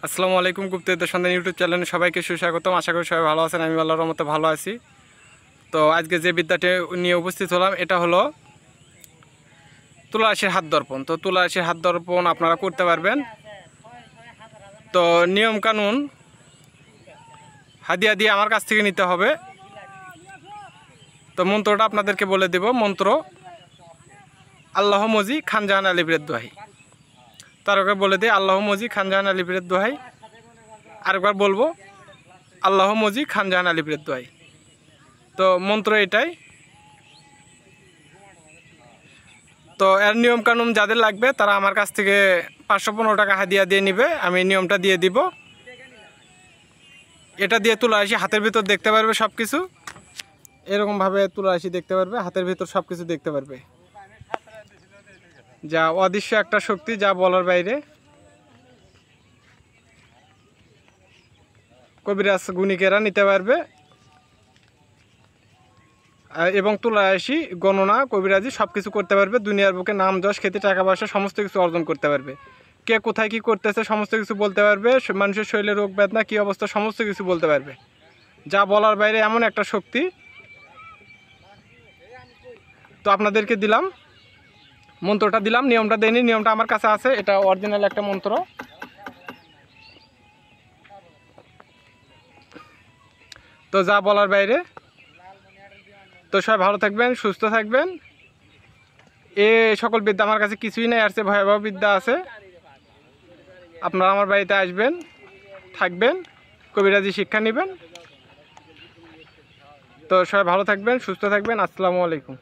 আসসালামু আলাইকুম। গুপ্তবিদ্যা সন্ধান ইউটিউব চ্যানেলে সবাইকে সুস্বাগতম। আশা করি সবাই ভালো আছেন। আমি আল্লাহর রহমতে ভালো আছি। তো আজকে যে বিদ্যাটি নিয়ে উপস্থিত হলাম এটা হলো তুলা রাশির হাত দর্পণ। তো তুলা রাশির হাত দর্পণ আপনারা করতে পারবেন। তো নিয়ম কানুন হাদিয়া দিয়ে আমার কাছ থেকে নিতে হবে। তো মন্ত্রটা আপনাদেরকে বলে দেব। মন্ত্র আল্লাহ মজি খানজাহান আলিফের দোহাই। তারপরে বলে দিই আল্লাহ মজি খানজাহান আলিফের দোহাই। আরেকবার বলবো আল্লাহ মজি খানজাহান আলিফের দোহাই। তো মন্ত্র এটাই। তো এর নিয়ম কানুন যাদের লাগবে তারা আমার কাছ থেকে 515 টাকা হাদিয়া দিয়ে নিবে। আমি নিয়মটা দিয়ে দিব। এটা দিয়ে তুলা রাশি হাতের ভিতর দেখতে পারবে সব কিছু। এরকমভাবে তুলা রাশি দেখতে পারবে, হাতের ভিতর সব কিছু দেখতে পারবে। যা অদৃশ্য একটা শক্তি, যা বলার বাইরে। কবিরাজ গুণিকেরা নিতে পারবে এবং তুলা রাশি গণনা কবিরাজি সব কিছু করতে পারবে। দুনিয়ার বুকে নাম যশ খ্যাতি টাকা পয়সা সমস্ত কিছু অর্জন করতে পারবে। কে কোথায় কি করতেছে সমস্ত কিছু বলতে পারবে। মানুষের শরীরে রোগ বেদনা কী অবস্থা সমস্ত কিছু বলতে পারবে। যা বলার বাইরে এমন একটা শক্তি। তো আপনাদেরকে দিলাম, মন্ত্রটা দিলাম, নিয়মটা দেয়নি। নিয়মটা আমার কাছে আছে, এটা অরিজিনাল একটা মন্ত্র। তো যা বলার বাইরে। তো সবাই ভালো থাকবেন, সুস্থ থাকবেন। এ সকল বিদ্যা আমার কাছে কিছুই নেই, আর চেয়ে ভয়াবহ বিদ্যা আছে। আপনারা আমার বাড়িতে আসবেন, থাকবেন, কবিরাজি শিক্ষা নেবেন। তো সবাই ভালো থাকবেন, সুস্থ থাকবেন। আসসালামু আলাইকুম।